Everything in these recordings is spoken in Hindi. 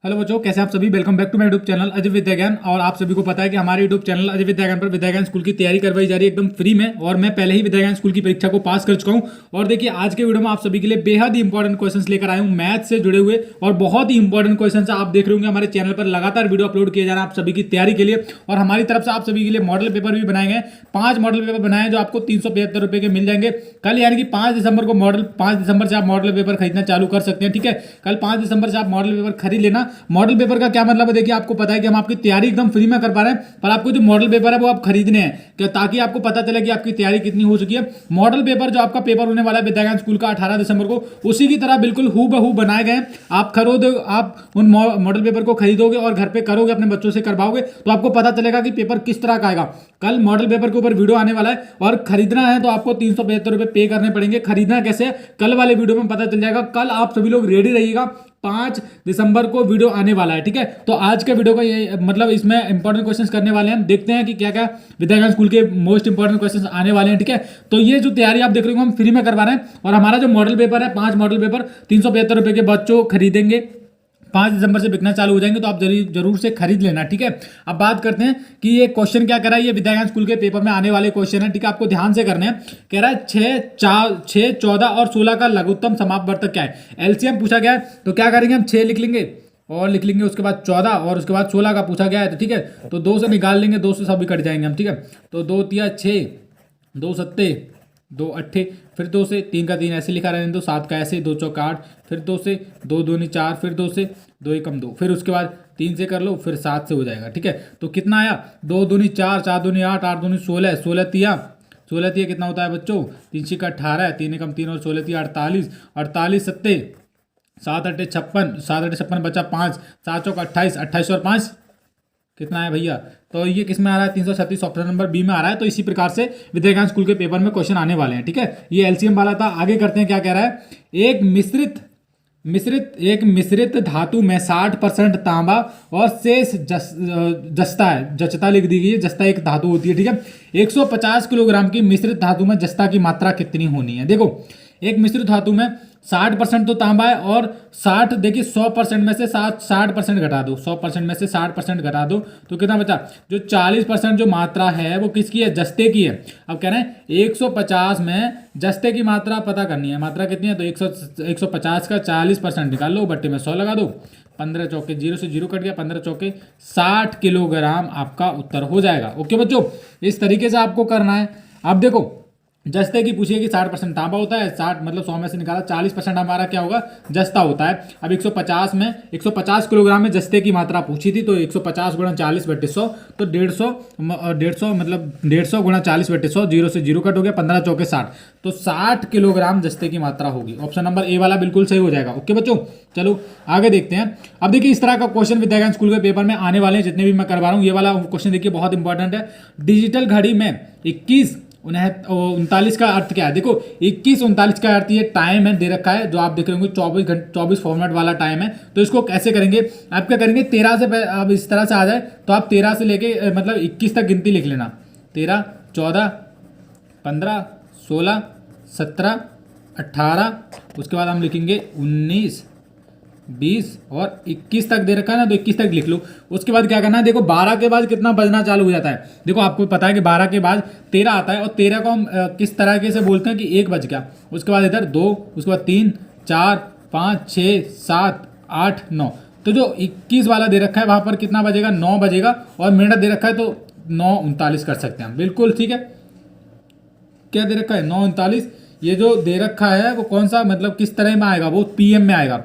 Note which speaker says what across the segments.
Speaker 1: हेलो बच्चों, कैसे आप सभी। Welcome back to my YouTube channel Ajay Vidya Gyan. और आप सभी को पता है कि हमारे यूट्यूब चैनल अजय विद्या ज्ञान पर विद्या ज्ञान स्कूल की तैयारी करवाई जा रही है एकदम फ्री में। और मैं पहले ही विद्या ज्ञान स्कूल की परीक्षा को पास कर चुका हूं। और देखिए, आज के वीडियो में आप सभी के लिए बेहद ही इंपॉर्टेंट क्वेश्चंस लेकर आया हूं, मैथ से जुड़े हुए। और बहुत ही इंपॉर्टेंट क्वेश्चन आप देख रहे होंगे हमारे चैनल पर लगातार वीडियो अपलोड किए जा रहे हैं आप सभी की तैयारी के लिए। और हमारी तरफ से आप सभी के लिए मॉडल पेपर भी बनाए गए, 5 मॉडल पेपर बनाए हैं जो आपको 375 रुपए के मिल जाएंगे कल, यानी कि 5 दिसंबर को 5 दिसंबर से आप मॉडल पेपर खरीदना चालू कर सकते हैं। ठीक है, कल 5 दिसंबर से आप मॉडल पेपर खरीद लेना। मॉडल पेपर का क्या मतलब है, देखिए आपको पता है कि हम आपकी तैयारी एकदम फ्री में कर पा रहे हैं, पर आपको जो मॉडल पेपर है वो आप खरीदने हैं क्या, ताकि आपको पता चले कि आपकी तैयारी कितनी हो चुकी है। मॉडल पेपर जो आपका पेपर होने वाला है विद्या ज्ञान स्कूल का 18 दिसंबर को, उसी की तरह बिल्कुल हूबहू बनाए गए हैं। आप उन मॉडल पेपर को खरीदोगे और घर पे करोगे, अपने बच्चों से करवाओगे, तो आपको पता चलेगा कि पेपर किस तरह का आएगा। कल मॉडल पेपर के ऊपर वीडियो आने वाला है, और खरीदना है तो आपको 375 रुपए पे करने पड़ेंगे। खरीदना कैसे है कल वाले वीडियो में पता चल जाएगा। कल आप सभी लोग रेडी रहिएगा, 5 दिसंबर को वीडियो आने वाला है। ठीक है, तो आज के वीडियो का ये मतलब इसमें इंपॉर्टेंट क्वेश्चंस करने वाले हैं। हम देखते हैं कि क्या क्या विद्या ज्ञान स्कूल के मोस्ट इंपॉर्टेंट क्वेश्चंस आने वाले हैं। ठीक है, तो ये जो तैयारी आप देख रहे हो हम फ्री में करवा रहे हैं। और हमारा जो मॉडल पेपर है, 5 मॉडल पेपर 375 रुपए के बच्चों खरीदेंगे, 5 दिसंबर से बिकना चालू हो जाएंगे, तो आप जरूर से खरीद लेना। ठीक है, अब बात करते हैं कि ये क्वेश्चन क्या करा है। ये विद्या ज्ञान स्कूल के पेपर में आने वाले क्वेश्चन है। ठीक है, आपको ध्यान से करने हैं। कह रहा है 6, 14 और 16 का लघुत्तम समापवर्तक क्या है। एलसीएम पूछा गया है, तो क्या करेंगे हम 6 लिख लेंगे और लिख लेंगे उसके बाद 14 और उसके बाद 16 का पूछा गया है। तो ठीक है, तो 2 से निकाल लेंगे, 2 से सभी कट जाएंगे हम। ठीक है, तो 2 तिया 6, 2 सत्ते 2 अट्ठे, फिर 2 से 3 का 3 ऐसे लिखा रहने दो, 7 का ऐसे, 2 चौका 8, फिर 2 से 2 दूनी 4, फिर 2 से 2 एकम 2, फिर उसके बाद 3 से कर लो, फिर 7 से हो जाएगा। ठीक है, तो कितना आया, 2 दूनी 4, 4 दूनी 8, 8 दूनी 16, 16 तिया कितना होता है बच्चों, 3 छिका 18, 3 एकम 3 और 16 तिया 48, 48 सत्ते 7 अट्ठे 56, 7 अट्ठे 56 बचा 5, 7 चौका 28, 28 और 5 कितना है भैया। तो ये किस में आ रहा है, 336 ऑप्शन नंबर बी में आ रहा है। तो इसी प्रकार से विद्या ज्ञान स्कूल के पेपर में क्वेश्चन आने वाले हैं। ठीक है, ये एलसीएम वाला था। आगे करते हैं, क्या कह रहा है। एक मिश्रित धातु में 60% तांबा और शेष जस्ता है। जस्ता लिख दी गई है, जस्ता एक धातु होती है। ठीक है, 150 किलोग्राम की मिश्रित धातु में जस्ता की मात्रा कितनी होनी है। देखो, एक मिश्रित धातु में 60% तो तांबा है, और 60 देखिए 100% में से 60% घटा दो, 100% में से 60% घटा दो, तो कितना बचा, जो 40% जो मात्रा है वो किसकी है, जस्ते की है। अब कह रहे हैं 150 में जस्ते की मात्रा पता करनी है। मात्रा कितनी है, तो 150 का 40% निकाल लो, बट्टे में 100 लगा दो, 15 चौके 0 से 0 कट गया, 15 चौके 60 किलोग्राम आपका उत्तर हो जाएगा। ओके बच्चों, इस तरीके से आपको करना है। अब देखो, जस्ते की पूछिए कि 60% तांबा होता है, 60 मतलब 100 में से निकाला, 40% हमारा क्या होगा, जस्ता होता है। अब 150 किलोग्राम में जस्ते की मात्रा पूछी थी, तो 150 गुणा 40/100, तो 150 मतलब 150 गुणा 40/100, 0 से 0 कट हो गया, 15 चौके 60, तो 60 किलोग्राम जस्ते की मात्रा होगी। ऑप्शन नंबर ए वाला बिल्कुल सही हो जाएगा। ओके बच्चों, चलो आगे देखते हैं। अब देखिए, इस तरह का क्वेश्चन विद्या ज्ञान स्कूल के पेपर में आने वाले हैं, जितने भी मैं करवा रहा हूँ। ये वाला क्वेश्चन देखिए बहुत इंपॉर्टेंट है। डिजिटल घड़ी में 39 का अर्थ क्या है। देखो, 21:39 का अर्थ ये टाइम है, दे रखा है, जो आप देख रहे होंगे 24 फॉर्मेट वाला टाइम है। तो इसको कैसे करेंगे, आप क्या करेंगे, 13 से अब इस तरह से आ जाए तो आप 13 से लेके मतलब 21 तक गिनती लिख लेना। 13, 14, 15, 16, 17, 18, उसके बाद हम लिखेंगे 19, 20 और 21 तक दे रखा है ना, तो 21 तक लिख लो। उसके बाद क्या करना है, देखो 12 के बाद कितना बजना चालू हो जाता है। देखो, आपको पता है कि 12 के बाद 13 आता है, और 13 को हम किस तरीके से बोलते हैं कि 1 बज गया। उसके बाद इधर 2, उसके बाद 3, 4, 5, 6, 7, 8, 9, तो जो 21 वाला दे रखा है वहां पर कितना बजेगा, 9 बजेगा। और मिनट दे रखा है तो 9:39 कर सकते हैं हम, बिल्कुल ठीक है। क्या दे रखा है, 9:39। ये जो दे रखा है वो कौन सा मतलब किस तरह में आएगा, वो पीएम में आएगा,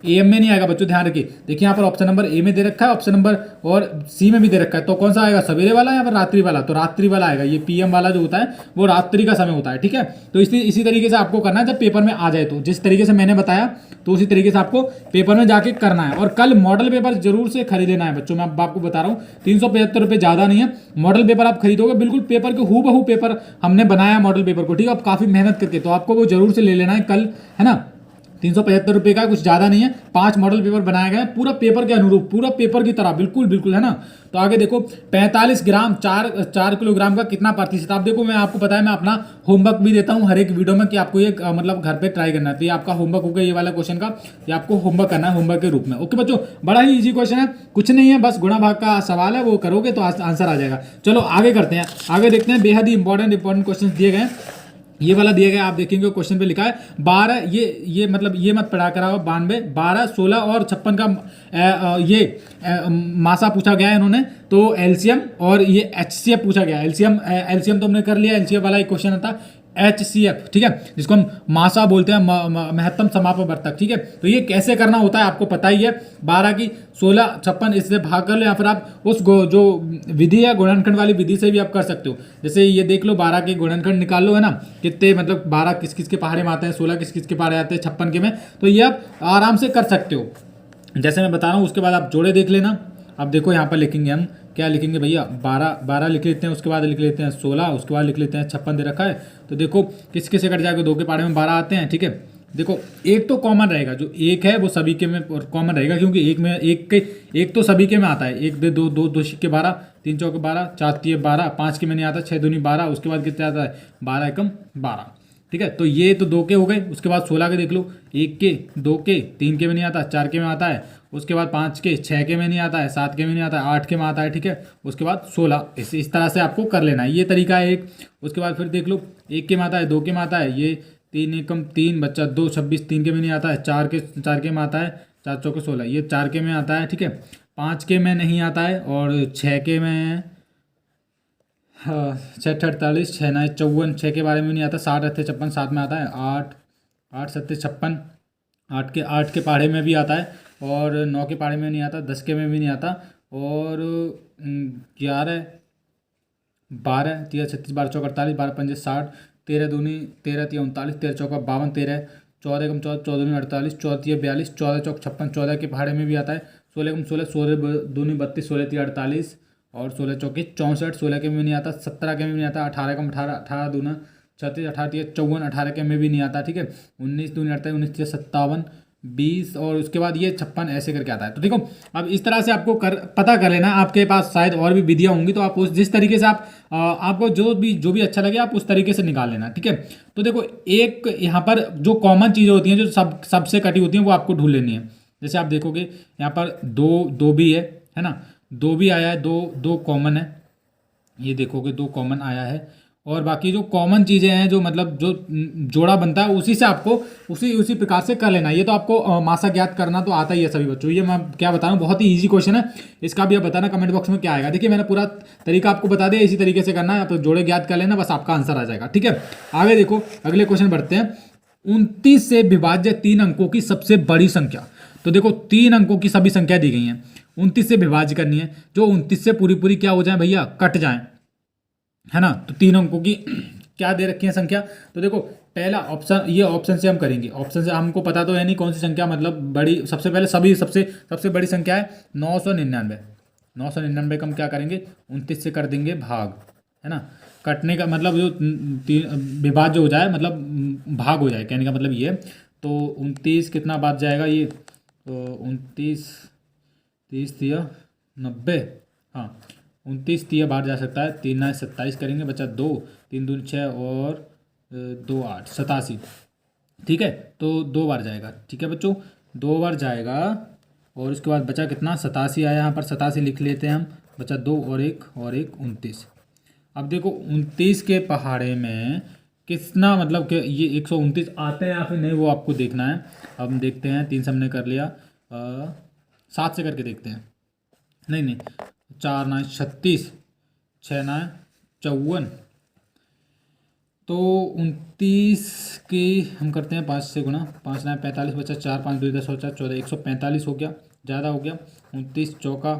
Speaker 1: एएम में नहीं आएगा बच्चों, ध्यान रखिए। देखिए यहाँ पर ऑप्शन नंबर ए में दे रखा है, ऑप्शन नंबर और सी में भी दे रखा है, तो कौन सा आएगा, सवेरे वाला या फिर रात्रि वाला, तो रात्रि वाला आएगा। ये पीएम वाला जो होता है वो रात्रि का समय होता है। ठीक है, तो इसी तरीके से आपको करना है जब पेपर में आ जाए, तो जिस तरीके से मैंने बताया तो उसी तरीके से आपको पेपर में जाके करना है। और कल मॉडल पेपर जरूर से खरीद लेना है बच्चों, मैं आपको बता रहा हूँ, 375 रुपये ज़्यादा नहीं है। मॉडल पेपर आप खरीदोगे, बिल्कुल पेपर के हूबहू पेपर हमने बनाया मॉडल पेपर को। ठीक है, आप काफ़ी मेहनत करके, तो आपको वो जरूर से ले लेना है कल, है ना। ₹375 का, कुछ ज़्यादा नहीं है। 5 मॉडल पेपर बनाए गए हैं पूरा पेपर के अनुरूप, पूरा पेपर की तरह, बिल्कुल बिल्कुल, है ना। तो आगे देखो 45 ग्राम 4 किलोग्राम का कितना प्रतिशत। आप देखो मैं आपको पता है मैं अपना होमवर्क भी देता हूँ हर एक वीडियो में कि आपको ये मतलब घर पे ट्राई करना है। तो ये आपका होमवर्क होगा ये वाला क्वेश्चन का, ये आपको होमवर्क करना है होमवर्क के रूप में। ओके बच्चों, बड़ा ही इजी क्वेश्चन है, कुछ नहीं है, बस गुणा भाग का सवाल है, वो करोगे तो आंसर आ जाएगा। चलो आगे करते हैं, आगे देखते हैं। बेहद ही इंपॉर्टेंट क्वेश्चन दिए गए। ये वाला दिया गया, आप देखेंगे क्वेश्चन पे लिखा है 12, ये मतलब ये मत पढ़ा करा 92, 12, 16 और 56 का मासा पूछा गया है इन्होंने। तो एलसीएम और ये एचसीएफ पूछा गया। एलसीएम तो हमने कर लिया, एलसीएफ वाला एक क्वेश्चन था एचसीएफ, ठीक है, जिसको हम मासा बोलते हैं, महत्तम समापवर्तक, ठीक है। तो ये कैसे करना होता है आपको पता ही है। 12 की 16, 56 इससे भाग कर लो, या फिर आप उस जो विधि है गुणनखंड वाली विधि से भी आप कर सकते हो। जैसे ये देख लो 12 के गुणनखंड निकाल लो, है ना, कितने मतलब 12 किस किस के पहाड़े में आते हैं, 16 किस किस के पहाड़े आते हैं, 56 के में। तो ये आप आराम से कर सकते हो जैसे मैं बता रहा हूँ। उसके बाद आप जोड़े देख लेना। अब देखो यहाँ पर लिखेंगे हम, क्या लिखेंगे भैया, 12 लिख लेते हैं, उसके बाद लिख लेते हैं 16, उसके बाद लिख लेते हैं 56 दे रखा है। तो देखो किस किस से कट जाएगा, 2 के पहाड़े में 12 आते हैं, ठीक है। देखो एक तो कॉमन रहेगा, जो एक है वो सभी के में कॉमन रहेगा, क्योंकि एक तो सभी के में आता है। 1 दे 2, 2 सिक्के 12, 3 चौके 12, 4 तिये 12, 5 के में नहीं आता, 6 दूनी 12, उसके बाद कितना आता है 12 एकम 12, ठीक है। तो ये तो 2 के हो गए। उसके बाद 16 के देख लो, 1 के, 2 के, 3 के में नहीं आता, 4 के में आता है, उसके बाद 5 के, 6 के में नहीं आता है, 7 के में नहीं आता है, 8 के में आता है, ठीक है। उसके बाद 16, इस तरह से आपको कर लेना है, ये तरीका है एक। उसके बाद फिर देख लो 1 के में आता है, 2 के में आता है, ये 3 एकम 3 बच्चा 2, 26, 3 के में नहीं आता है, 4 के में आता है, 4 चौके 16, ये 4 के में आता है, ठीक है। 5 के में नहीं आता है, और 6 के में 6 48, 6 9 54, 6 के बारे में नहीं आता, 60 रहते 56, 7 में आता है, 8 7 56, 8 के पहाड़े में भी आता है, और 9 के पहाड़े में नहीं आता, 10 के में भी नहीं आता, और 11 12 13 36 12 चौक 48, 12 पंजे 60, 13 दूनी 13 तिया 39, 13 चौका 52, 13 14 एकम 14, 14 दूनी 48, 14 तिया 42, 14 चौक 56, 14 के पहाड़े में भी आता है, 16 एकम 16, 16 दूनी 32, 16 तिया 48, और 16 चौके 64, 16 के में नहीं आता, 17 के में भी नहीं आता, 18 एकम 18, 18 दूना 36, 18 तिया 54, 18 के में भी नहीं आता, ठीक है। 19 दूनी 48, 19 तिया 57, 20, और उसके बाद ये 56 ऐसे करके आता है। तो देखो अब इस तरह से आपको पता कर लेना। आपके पास शायद और भी विधियाँ होंगी, तो आप उस जिस तरीके से आपको जो भी अच्छा लगे आप उस तरीके से निकाल लेना, ठीक है। तो देखो एक यहाँ पर जो कॉमन चीज़ें होती हैं, जो सबसे कटी होती हैं, वो आपको ढूंढ लेनी है। जैसे आप देखोगे यहाँ पर दो भी है ना, 2 भी आया है, दो कॉमन है, ये देखोगे 2 कॉमन आया है। और बाकी जो कॉमन चीज़ें हैं, जो मतलब जो जोड़ा बनता है, उसी से आपको उसी प्रकार से कर लेना। ये तो आपको मासा ज्ञात करना तो आता ही है सभी बच्चों। ये मैं क्या बता रहा हूँ, बहुत ही इजी क्वेश्चन है। इसका भी आप बताना कमेंट बॉक्स में क्या आएगा। देखिए मैंने पूरा तरीका आपको बता दिया, इसी तरीके से करना है, आप जोड़े ज्ञात कर लेना, बस आपका आंसर आ जाएगा, ठीक है। आगे देखो अगले क्वेश्चन बढ़ते हैं। 29 से विभाज्य 3 अंकों की सबसे बड़ी संख्या। तो देखो 3 अंकों की सभी संख्या दी गई हैं, 29 से विभाज्य करनी है, जो 29 से पूरी क्या हो जाए भैया, कट जाए, है ना। तो 3 अंकों की क्या दे रखी है संख्या। तो देखो पहला ऑप्शन, ये ऑप्शन से हम करेंगे। ऑप्शन से हमको पता तो है नहीं कौन सी संख्या मतलब बड़ी, सबसे पहले सबसे बड़ी संख्या है 999। 999 का हम क्या करेंगे, 29 से कर देंगे भाग, है ना। कटने का मतलब जो विभाज्य हो जाए, मतलब भाग हो जाए, कहने का मतलब ये। तो 29 कितना बात जाएगा ये, तो 29 30 तिया 90, हाँ 29 तिया बाहर जा सकता है, 3 9 27 करेंगे, बचा 2, 3 दूनी 6 और 2 8 87, ठीक है। तो 2 बार जाएगा, ठीक है बच्चों, 2 बार जाएगा। और उसके बाद बचा कितना, 87 आया, यहाँ पर 87 लिख लेते हैं हम, बचा 2 और 1 29। अब देखो 29 के पहाड़े में कितना मतलब कि ये 129 आते हैं या फिर नहीं, वो आपको देखना है। अब हम देखते हैं, 3 से हमने कर लिया, 7 से करके देखते हैं। नहीं 4 9 36, 6 9 54, तो 29 की हम करते हैं 5 से गुना, 5 9 45, बचा 4 5 2 10 4 14, 145 हो गया, ज़्यादा हो गया। 29 चौका,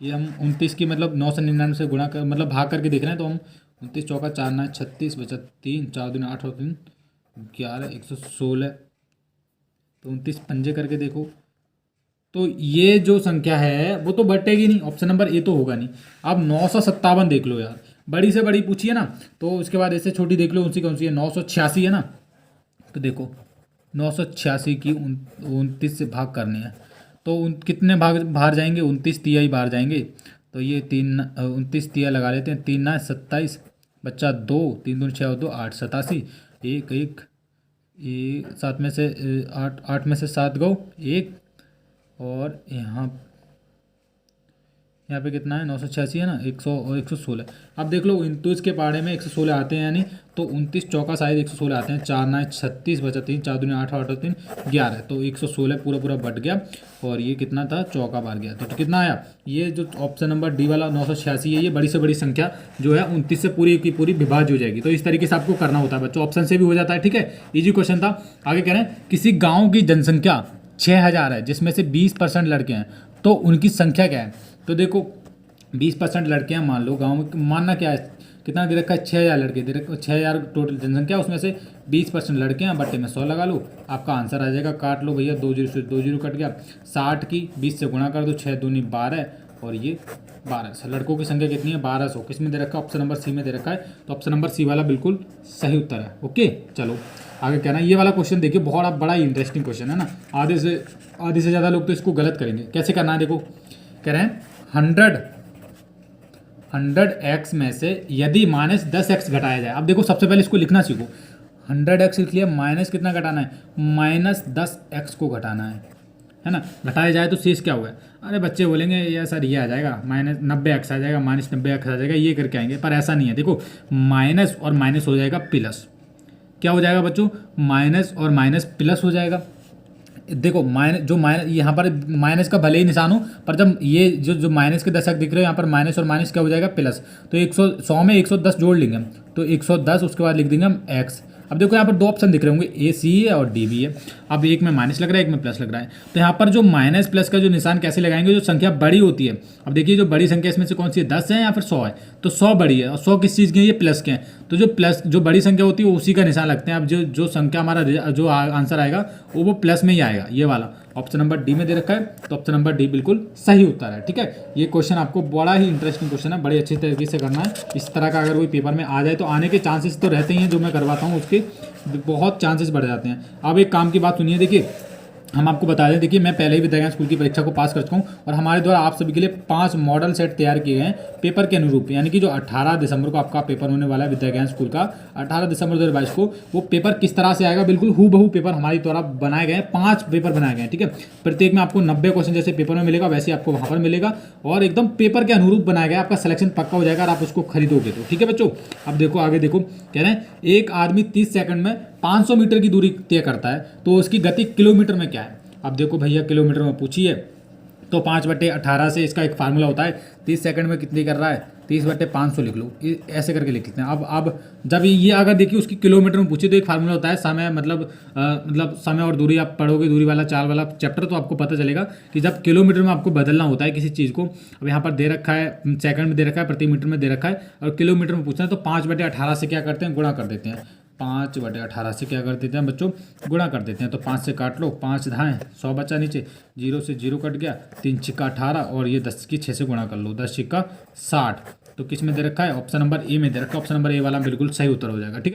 Speaker 1: ये हम 29 की मतलब 999 से गुणा कर मतलब भाग करके देख रहे हैं। तो हम 29 चौका 4 9 36, बचा 3, 4 दूनी 8 और 3 11, 116। तो 29 पंजे करके देखो, तो ये जो संख्या है वो तो बटेगी नहीं, ऑप्शन नंबर ए तो होगा नहीं। अब 957 देख लो यार, बड़ी से बड़ी पूछिए ना, तो उसके बाद ऐसे छोटी देख लो, उनसी कौन सी है, 986 है ना। तो देखो 986 की 29 से भाग करने हैं। तो कितने भाग बाहर जाएंगे, 29 तिहाई बाहर जाएंगे। तो ये 29 तिया लगा लेते हैं, 3 ना 27, बच्चा 2, 3 दूनी 6 और 2 8, 87, एक एक ये 7 में से 8, 8 में से 7 गो 1, और यहाँ पे कितना है, 986 है ना, 100 और 116। अब देख लो 29 के पहाड़े में 116 आते हैं, यानी तो 29 चौका शायद 116 आते हैं। 4 ना 36, बचा 3, 4 दूनी 8, 8 और 3 11, तो 116 पूरा पूरा बट गया। और ये कितना था, चौका बार गया। तो कितना आया, ये जो ऑप्शन नंबर डी वाला 986 है, ये बड़ी से बड़ी संख्या जो है 29 से पूरी की पूरी विभाज्य हो जाएगी। तो इस तरीके से आपको करना होता है बच्चों, ऑप्शन से भी हो जाता है। ठीक है, इजी क्वेश्चन था। आगे कह रहे हैं किसी गाँव की जनसंख्या 6000 है, जिसमें से 20% लड़के हैं, तो उनकी संख्या क्या है। तो देखो 20% लड़के हैं, मान लो गांव में, मानना क्या है, कितना दे रखा है, 6000 लड़के दे रखे, 6000 टोटल जनसंख्या, उसमें से 20% लड़के हैं, बट्टे में 100 लगा लो, आपका आंसर आ जाएगा। काट लो भैया, 2 जीरो से 2 जीरो कट गया। 60 की 20 से गुणा कर दो, 6 दूनी 12, और ये 1200। लड़कों की संख्या कितनी है, 1200। किस में दे रखा है, ऑप्शन नंबर सी में दे रखा है। तो ऑप्शन नंबर सी वाला बिल्कुल सही उत्तर है। ओके, चलो आगे कहना, ये वाला क्वेश्चन देखिए, बहुत बड़ा ही इंटरेस्टिंग क्वेश्चन है ना। आधे से ज़्यादा लोग तो इसको गलत करेंगे। कैसे करना है, देखो कह रहे हैं 100x में से यदि -10x घटाया जाए। अब देखो सबसे पहले इसको लिखना सीखो। 100x लिख लिया, माइनस कितना घटाना है, -10x को घटाना है ना। घटाया जाए तो शेष क्या होगा। अरे बच्चे बोलेंगे यार सर ये आ जाएगा, -90x आ जाएगा, -90x आ जाएगा, ये करके आएंगे, पर ऐसा नहीं है। देखो माइनस और माइनस हो जाएगा प्लस। क्या हो जाएगा बच्चों, माइनस और माइनस प्लस हो जाएगा। देखो माइनस यहाँ पर माइनस का भले ही निशान हो, पर जब ये जो माइनस के दशक दिख रहे हो यहाँ पर, माइनस और माइनस क्या हो जाएगा, प्लस। तो 100 में 110 जोड़ लेंगे हम, तो 110, उसके बाद लिख देंगे हम x। अब देखो यहाँ पर 2 ऑप्शन दिख रहे होंगे, ए सी है और डी बी है। अब एक में माइनस लग रहा है, एक में प्लस लग रहा है। तो यहाँ पर जो माइनस प्लस का जो निशान कैसे लगाएंगे, जो संख्या बड़ी होती है। अब देखिए जो बड़ी संख्या इसमें से कौन सी है, 10 है या फिर 100 है। तो 100 बड़ी है, और 100 किस चीज़ की है, ये प्लस के हैं। तो जो बड़ी संख्या होती है वो उसी का निशान लगते हैं। अब जो संख्या हमारा जो आंसर आएगा वो प्लस में ही आएगा, ये वाला। ऑप्शन नंबर डी में दे रखा है, तो ऑप्शन नंबर डी बिल्कुल सही उत्तर है। ठीक है, ये क्वेश्चन आपको बड़ा ही इंटरेस्टिंग क्वेश्चन है, बड़े अच्छे तरीके से करना है। इस तरह का अगर कोई पेपर में आ जाए तो आने के चांसेस तो रहते ही हैं, जो मैं करवाता हूँ उसके बहुत चांसेस बढ़ जाते हैं। अब एक काम की बात सुनिए, देखिए हम आपको बता दें, देखिए मैं पहले ही विद्या ज्ञान स्कूल की परीक्षा को पास कर चुका हूँ, और हमारे द्वारा आप सभी के लिए 5 मॉडल सेट तैयार किए गए हैं पेपर के अनुरूप। यानी कि जो 18 दिसंबर को आपका पेपर होने वाला है विद्या ज्ञान स्कूल का, 18 दिसंबर 2022 को, वो पेपर किस तरह से आएगा, बिल्कुल हूबहू पेपर हमारे द्वारा बनाए गए हैं। 5 पेपर बनाए गए हैं। ठीक है, प्रत्येक में आपको 90 क्वेश्चन जैसे पेपर में मिलेगा, वैसे आपको वहाँ पर मिलेगा, और एकदम पेपर के अनुरूप बनाया गया। आपका सिलेक्शन पक्का हो जाएगा और आप उसको खरीदोगे तो। ठीक है बच्चों, अब देखो आगे देखो, कह रहे हैं एक आदमी 30 सेकंड में 500 मीटर की दूरी तय करता है, तो उसकी गति किलोमीटर में क्या है। अब देखो भैया किलोमीटर में पूछिए, तो 5/18 से इसका एक फार्मूला होता है। 30 सेकंड में कितनी कर रहा है, 30/500 लिख लो, ऐसे करके लिख लेते हैं। अब जब ये अगर देखिए उसकी किलोमीटर में पूछिए, तो एक फार्मूला होता है समय, मतलब समय और दूरी। आप पढ़ोगे दूरी वाला 4 वाला चैप्टर, तो आपको पता चलेगा कि जब किलोमीटर में आपको बदलना होता है किसी चीज़ को। अब यहाँ पर दे रखा है सेकंड में दे रखा है, प्रति मीटर में दे रखा है, और किलोमीटर में पूछना है, तो 5/18 से क्या करते हैं, गुणा कर देते हैं। 5/18 से क्या कर देते हैं बच्चों, गुणा कर देते हैं। तो 5 से काट लो, 5 धाएँ 100 बचा नीचे, 0 से 0 कट गया, 3 छिक्का 18, और ये 10 की 6 से गुणा कर लो, 10 छिक्का 60। तो किस में दे रखा है, ऑप्शन नंबर ए में दे रखा है। ऑप्शन नंबर ए वाला बिल्कुल सही उत्तर हो जाएगा। ठीक है।